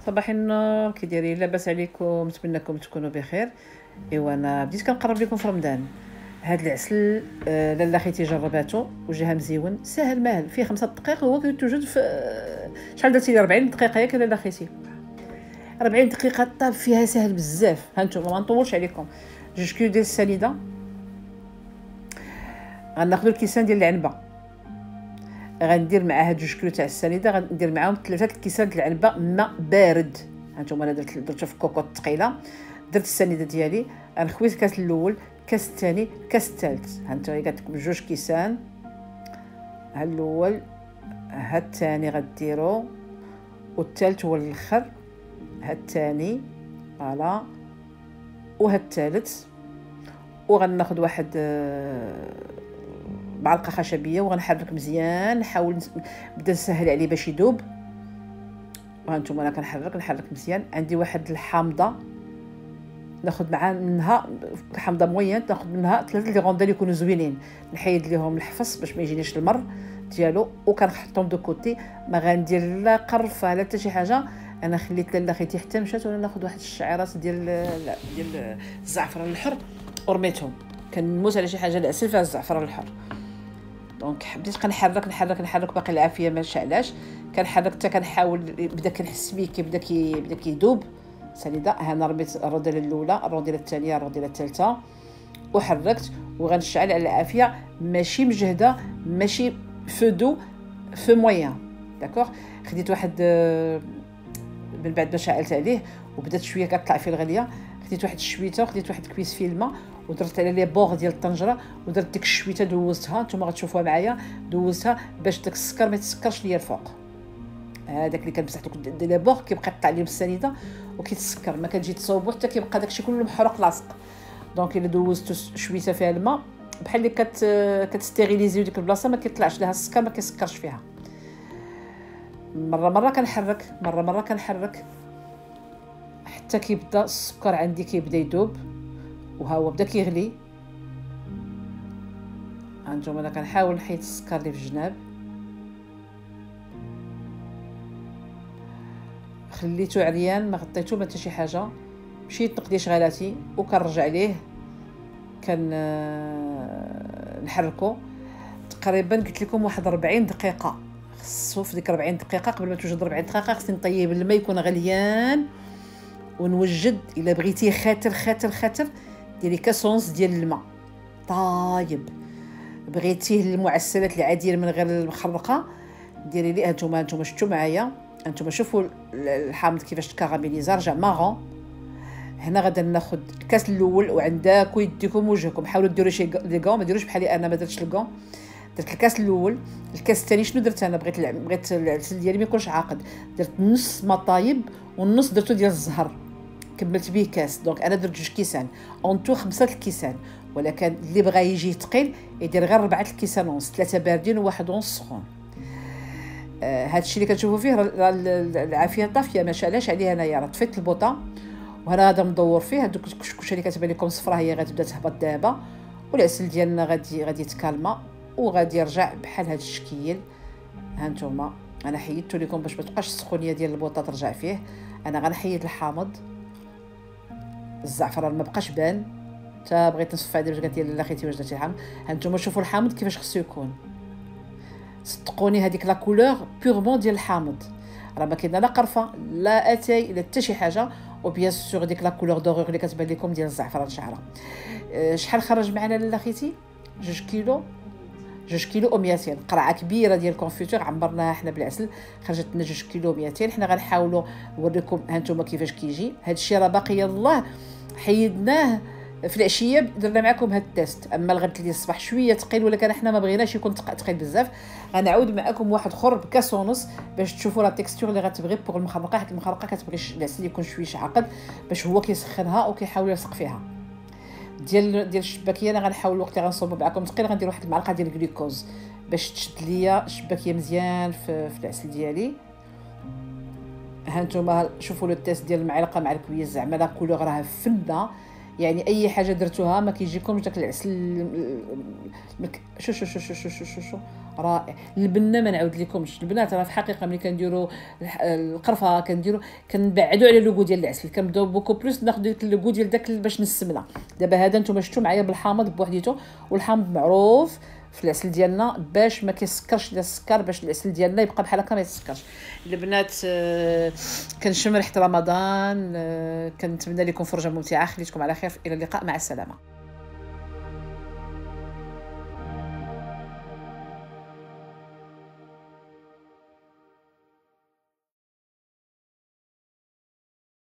صباح النور، كي دايرين؟ لاباس عليكم؟ نتمنىكم تكونوا بخير. ايوا انا بديت كنقرب لكم في رمضان. هاد العسل لاله خيتي جرباتو وجاها مزيون ساهل ماهل، فيه 5 دقائق هو كيتوجد في شحال درتي لي 40 دقيقه ياك لاله خيتي؟ 40 دقيقه طاب فيها ساهل بزاف. ها نتوما ما نطولش عليكم. 2 كيلو ديال السنيده، غناخذوا الكيسان ديال العنبه، غندير معاها 2 كيلو تاع السنيده، غندير معاهم 3 الكيسان ديال العنبه ماء بارد. هانتوما انا درتو في كوكوط ثقيله. درت السنيده ديالي، غنخويت الكاس الاول، الكاس الثاني، الكاس الثالث. هانتوما قالت لكم 2 كيسان. ها الاول، ها الثاني غديروا، والثالث هو الاخر. ها الثاني فوالا، وها الثالث. وغناخذ واحد معلقه خشبيه وغنحرك مزيان، نحاول نبدا نسهل عليه باش يذوب. وهانتوما انا كنحرك مزيان. عندي واحد الحامضه ناخذ معها منها حامضه موين، ناخذ منها 3 لي غوندال يكونوا زوينين، نحيد ليهم الحفص باش ما يجينيش المر ديالو، وكنحطهم دو كوتي. ما غندير لا قرفه لا حتى شي حاجه. انا خليت لاله خيتي حتى مشات، وانا ناخذ واحد الشعيرات ديال الزعفران الحر ورميتهم. كنموت على شي حاجه العسل فيها الزعفران الحر. دونك بديت كنحرك باقي العافيه ما شعلاش. كنحرك حتى كنحاول بدا كنحس بيه كيبدا كيذوب سنيده. انا رميت الروديله الاولى، الروديله الثانيه، الروديله الثالثه، وحركت. وغنشعل على العافيه، ماشي مجهده، ماشي فدو، في مويان. داكوغ. خديت واحد من بعد ما شعلت عليه وبدات شويه كطلع فيه الغليه، خديت واحد الشويته وخديت واحد كويس فيه الماء ودرت على لي بوغ ديال الطنجره ودرت ديك الشويته دوزتها. نتوما غتشوفوها معايا، دوزتها باش داك السكر ما يتسكرش ليا الفوق. هذاك اللي كنمسح دوك لي بوغ كيبقى يطلع لهم السنيده وكيتسكر، ما كتجي تصوبو حتى كيبقى داكشي كله محروق لاصق. دونك الا دوزتو شويته فيها الماء بحال اللي كتستيريليزيو ديك البلاصه، ما كيطلعش لها السكر، ما كيسكرش فيها. مره كنحرك حتى كيبدا السكر عندي كيبدا يذوب، وها هو بدا كيغلي. هانتوما انا كنحاول نحيد السكر اللي في الجناب. خليته عريان، ما غطيتو ما حتى شي حاجه. مشيت نقدي شغالاتي وكنرجع ليه نحركو تقريبا. قلت لكم واحد 40 دقيقه. خصو في ديك 40 دقيقه قبل ما توجد 40 دقيقه خصني نطيب الماء يكون غليان، ونوجد الا بغيتيه خاتر ديري كاسونس ديال الماء طايب. بغيتيه المعسلات العاديه من غير المخرقه ديري ليه. هانتوما شفتوا معايا، هانتوما شوفوا الحامض كيفاش تكاراميليزا رجع مارون. هنا غادا ناخذ الكاس الاول، وعندكم يديكم وجهكم، حاولوا ديروا شي لي كون، ما ديروش بحالي انا ما درتش الكون. درت الكاس الاول. الكاس الثاني شنو درت انا؟ بغيت العسل ديالي ما يكونش عاقد، درت نص ما طايب والنص درتو ديال الزهر، كملت به كاس. دونك انا درت 2 كيسان اونتو 5 الكيسان، ولكن اللي بغى يجي ثقيل يدير غير 4 الكيسان ونص، 3 باردين وواحد ونص سخون. هادشي اللي كتشوفوا فيه العافيه طافيه، ما شعلاش عليها انايا. راه طفيت البوطه وهنا غادا ندور فيه. هذوك الكشكشه اللي كتبان لكم صفرا هي غتبدا تهبط دابا، والعسل ديالنا غادي يتكالما وغادي يرجع بحال هذا الشكل. هانتوما انا حيدتو لكم باش ما تبقاش السخونيه ديال البوطه ترجع فيه. انا غنحيد الحامض، الزعفران ما بقاش بان، حتى بغيت نصف عادي باش قالت لي لا خيتي واش درتي الحامض. هانتوما شوفوا الحامض كيفاش خصو يكون. صدقوني هذيك لا كولور بيغمون ديال الحامض، راه ما كاينه لا قرفه لا اتاي لا حتى شي حاجه. وبيان سور ديك لا كولور دوغور اللي كتبان لكم ديال الزعفران شعره. شحال خرج معنا لاله خيتي؟ 2 كيلو، 2 كيلو و200 قرعه كبيره ديال الكونفيتور عمرناها حنا بالعسل، خرجت لنا 2 كيلو و200. حنا غنحاولوا نوريكم هانتوما كيفاش كيجي. هذا الشيء راه باقي يلاه حيدناه في العشيه، درنا معكم هاد التيست. اما الغد ديال الصباح شويه ثقيل، ولكن حنا ما بغيناش يكون ثقيل بزاف. غنعاود معكم واحد اخر بكاس ونص باش تشوفوا لا تيكستور اللي غتبغي بوغ المخرقه، حيت المخرقه كتبغي العسل يكون شويه عاقد باش هو كيسخنها وكيحاول يلصق فيها. ديال الشباكيه انا غنحاول الوقت اللي غنصوب معكم ثقيل غندير واحد المعلقه ديال الجلوكوز باش تشد ليا الشباكيه مزيان في العسل ديالي. هانتوما شوفوا لو تيست ديال المعلقه مع الكويس، زعما لا كولور راه فنه. يعني اي حاجه درتوها ما كيجيكمش داك العسل. شو رائع. البنه ما نعاود لكمش، البنه راه في الحقيقه ملي كنديروا القرفه كنبعدوا على لوغو ديال العسل، كنبداو بوكو بلوس ناخذ ديك اللوغو ديال داك باش نسمنا. دابا هذا نتوما شفتوا معايا بالحامض بوحديتو، والحامض معروف في العسل ديالنا باش ما كيسكرش ديال السكر، باش العسل ديالنا يبقى بحال هكا ما يتسكرش. البنات كنشم ريحه رمضان، كنتمنى لكم فرجه ممتعه، خليتكم على خير، الى اللقاء، مع السلامه.